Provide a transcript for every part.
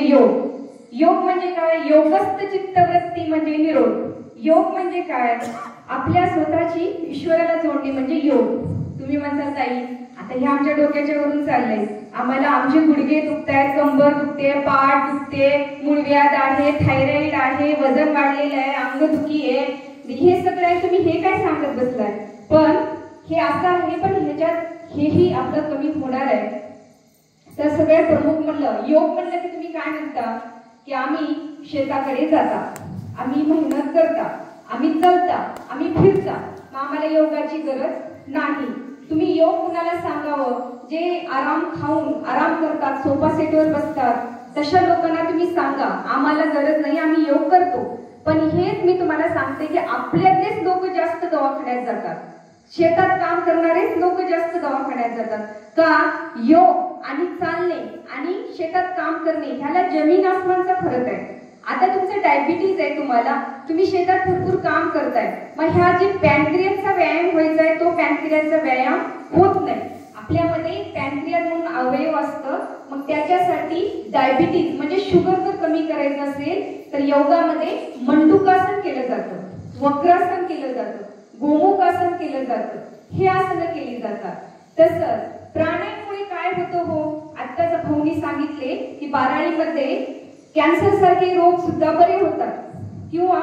योग योग म्हणजे काय? योगस्थ चित्तवृत्ती म्हणजे निरोध. योग म्हणजे काय? आपल्या स्वतःची ईश्वराला जोडणे म्हणजे योग. तुम्ही म्हणता ताई आता हे आमच्या डोक्याच्या वरून चाललंय, आम्हाला आमचे गुडघे दुखतायत, कंबर दुखते, पाठ दुखते, मूळव्याध आहे, थायरॉइड आहे, वजन वाढलेलं आहे, अंगदुखी आहे, हे सगळं आहे, तुम्ही हे काय सांगत बसलाय? पण हे असं आहे, पण ह्याच्यात हेही आपलं कमी होणार आहे. तर सगळ्यात प्रमुख म्हणलं योग म्हणलं की तुम्ही काय म्हणता की आम्ही शेताकडे जाता, आम्ही मेहनत करता, आम्ही चलता, आम्ही फिरता, मग आम्हाला योगाची गरज नाही. तुम्ही योग कुणाला सांगावं? जे आराम खाऊन आराम करतात, सोफा सेटवर बसतात, तशा लोकांना तुम्ही सांगा आम्हाला गरज नाही, आम्ही योग करतो. पण हेच मी तुम्हाला सांगते की आपल्यातलेच लोक जास्त दवाखान्यात जातात, शेतात काम करणारेच लोक जास्त दवाखान्यात जातात का? योग आणि चालणे आणि शेतात काम करणे ह्याला जमीन आसमानचा फरक आहे. आता तुमचं डायबिटीज आहे, तुम्ही शेतात भरपूर काम करताय, मग ह्या जे पॅनक्रियाचा व्यायाम व्हायचा आहे तो पॅनक्रियाचा व्यायाम होत नाही. आपल्यामध्ये पॅनक्रियास म्हणून अवयव असतं, मग त्याच्यासाठी डायबिटीज म्हणजे शुगर जर कमी करायचं असेल तर योगामध्ये मंडूकासन केलं जातं, वक्रासन केलं जातं, गोमुखासन केलं जातं, हे आसनं केली जातात. तसंच प्राणायाममुळे काय होतं हो? आत्ताच भाऊनी सांगितले की बाराळीमध्ये कॅन्सर सारखे रोग सुद्धा बरे होतात, किंवा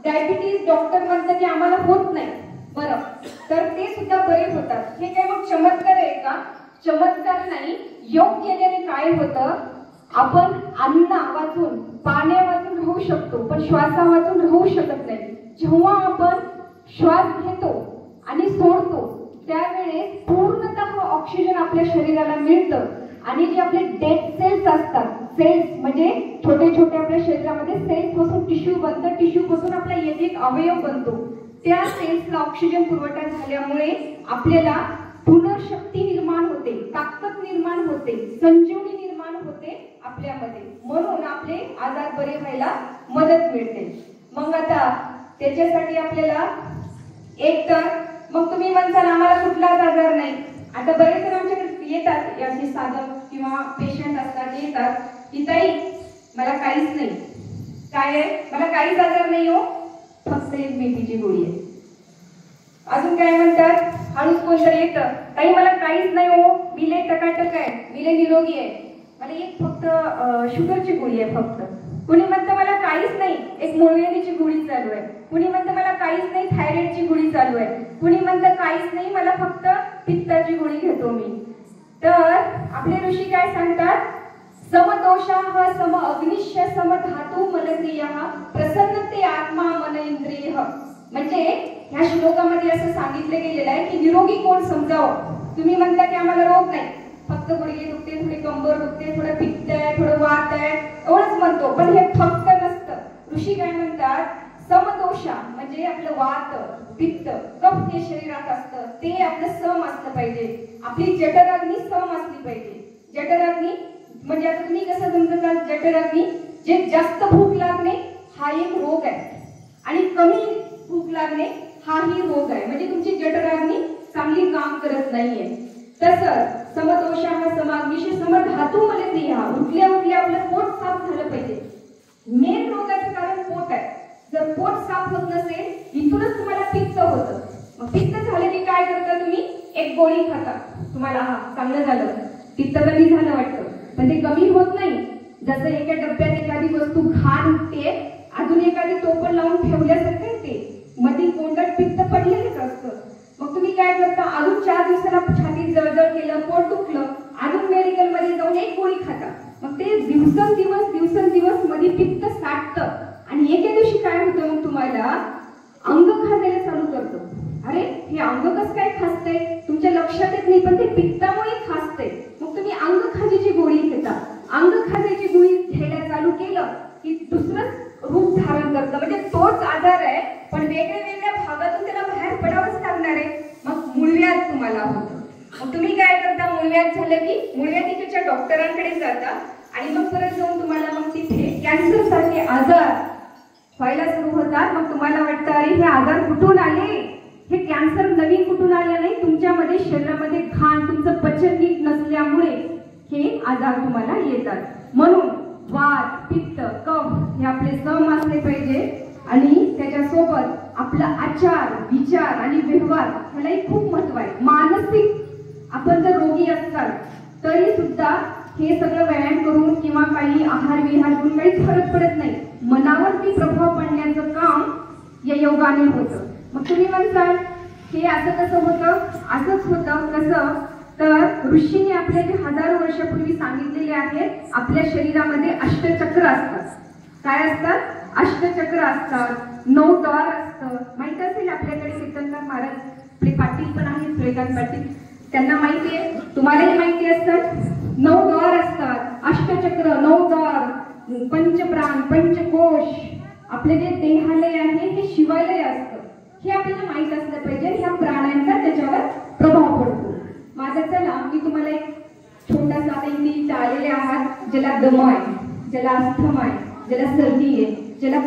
डायबिटीज डॉक्टर म्हणतात की आम्हाला होत नाही, बरं तर ते सुद्धा बरे होतात. हे काय मग चमत्कार आहे का? चमत्कार नाही. योग केल्याने काय होतं? आपण अन्न वाचून पाण्या वाचून राहू शकतो, पण श्वासा वाचून राहू शकत नाही. जेव्हा आपण श्वास घेतो आणि सोडतो त्यावेळेस पूर्णतः ऑक्सिजन आपल्या शरीराला मिळतं, आणि जे आपले डेड सेल्स असतात, सेल्स म्हणजे छोटे छोटे आपल्या शरीरामध्ये सेल्स पासून टिश्यू बनतं, टिश्यू पासून आपला एक एक अवयव बनतो, त्या सेल्सला ऑक्सिजन पुरवठा झाल्यामुळे आपल्याला पुनर्शक्ती निर्माण होते, ताकद निर्माण होते, संजीवनी निर्माण होते आपल्यामध्ये, म्हणून आपले आजार बरे व्हायला मदत मिळते. मग आता त्याच्यासाठी आपल्याला एक तर मग तुम्ही म्हणताल आम्हाला कुठलाच आजार नाही. आता बरेच जण आमच्याकडे येतात, याचे साधक किंवा पेशंट असतात, येतात की ताई मला काहीच नाही. काय आहे? मला काहीच आजार नाही हो, फक्त एक बीपीची गोळी आहे. अजून काय म्हणतात? हळूच कोणतरी येतं, ताई मला काहीच नाही हो, मी लय टकाटक आहे, मी लय निरोगी आहे, मला एक फक्त शुगरची गोळी आहे फक्त. कुणी म्हणतं मला काहीच नाही, एक मूळव्याधीची गोळी चालू आहे. कुणी म्हणतं मला काहीच नाही, थायरॉइडची गोळी चालू आहे. कुणी म्हणतं काहीच नाही, मला फक्त पित्ताची गोळी घेतो मी. तर आपले ऋषी काय सांगतात? समदोषाः सम अग्निश्य सम धातू मलक्रियः प्रसन्नते आत्मा मन इंद्रिय. म्हणजे ह्या श्लोकामध्ये असं सांगितलं गेलेलं आहे की निरोगी कोण समजावं? तुम्ही म्हणता की आम्हाला रोग नाही, फक्त गुडघे दुखते, थोडी कंबर दुखते, थोडं पित्त आहे, थोडं वात आहे, एवढंच म्हणतो, पण हे फक्त नसतं. ऋषी काय म्हणतात? समदोषा म्हणजे आपलं वात, पित्त, कफ जे शरीरात असतं ते आपलं सम असलं पाहिजे, आपली जठराग्नी सम असली पाहिजे. जठराग्नी म्हणजे आता तुम्ही कसं समजता? जठराग्नी जे जास्त भूक लागणे हा एक रोग आहे, आणि कमी भूक लागणे हाही रोग आहे, म्हणजे तुमची जठराग्नी चांगली काम करत नाहीये. तसंच समदोषाः समाग्निश्य सम धातू मलक्रियः, उठल्या उठल्या आपलं पोट साफ झालं पाहिजे. मेन रोगाचं कारण पोट आहे. जर पोट साफ होत नसेल, इथूनच तुम्हाला पित्त होतं. मग पित्त झालं की काय करता तुम्ही? एक गोळी खाता, तुम्हाला हा चांगलं झालं, पित्त कमी झालं वाटतं, पण ते कमी होत नाही. जसं एका डब्यात एखादी वस्तू घाण उठते, अजून एखादी टोपण लावून ठेवल्यासारखं येते, मध्ये कोंडात पित्त पडलेलंच असतं. मग तुम्ही काय करता? अजून 4 दिवसाला छातीत जळजळ केलं, पोट दुखलं, अजून मेडिकल मध्ये जाऊन एक गोळी खाता. मग ते दिवसेंदिवस मध्ये पित्त साठतं, आणि एके दिवशी काय होतं? मग तुम्हाला अंग खाजायला चालू करतं. अरे हे अंग कसं काय खासतंय? तुमच्या लक्षात येत नाही, पण ते पित्तामुळे खासतंय. मग तुम्ही अंग खाजीची गोळी घेता. अंग खाजीची गोळी घ्यायला चालू केलं की दुसरंच रूप धारण करतं, म्हणजे तोच आजार आहे पण वेगळ्या वेगळ्या भागातून त्याला बाहेर पडावंच लागणार आहे. मग मूळव्याध तुम्हाला होतं. मग तुम्ही काय करता? मूळव्याध झालं की मूळव्याधीच्या डॉक्टरांकडे जाता, आणि मग परत जाऊन तुम्हाला मग तिथे कॅन्सर सारखे आजार व्हायला सुरू होतात. मग तुम्हाला वाटतं अरे हे आजार कुठून आले? हे कॅन्सर नवीन कुठून आले नाही, तुमच्यामध्ये शरीरामध्ये घाण, तुमचं पचन नीट नसल्यामुळे हे आजार तुम्हाला येतात. म्हणून वात, आपले सम असले पाहिजे आणि त्याच्यासोबत आपला आचार विचार आणि व्यवहार ह्यालाही खूप महत्व आहे. मानसिक आपण जर रोगी असाल तरी सुद्धा हे सगळं व्यायाम करून किंवा काही आहार विहार करून काहीच फरक पडत नाही. मनावरती प्रभाव पडण्याचं काम या योगाने होतं. मग तुम्ही म्हणताल हे असं कसं होतं? असंच होतं. कसं तर ऋषींनी आपल्या जे हजारो वर्षापूर्वी सांगितलेले आहेत, आपल्या शरीरामध्ये अष्टचक्र असतात. काय असतात? अष्टचक्र असतात, 9 द्वार असतं. माहित असेल आपल्याकडे कीर्तनकार महाराज आपले पाटील पण आहेत, श्रीकांत पाटील, त्यांना माहिती आहे, तुम्हालाही माहिती असतात. 9 द्वार असतात, अष्टचक्र, 9 द्वार, पंचप्राण, पंचकोश. आपले जे देहालय आहे हे शिवालय असतं. हे आपल्याला माहित असलं पाहिजे. ह्या प्राण्यांचा त्याच्यावर प्रभाव पडतो. माझं चला मी तुम्हाला एक छोटासा, आता इथे आलेले आहात ज्याला दमा आहे, ज्याला अस्थमा आहे, ज्याला सर्दी आहे, ज्याला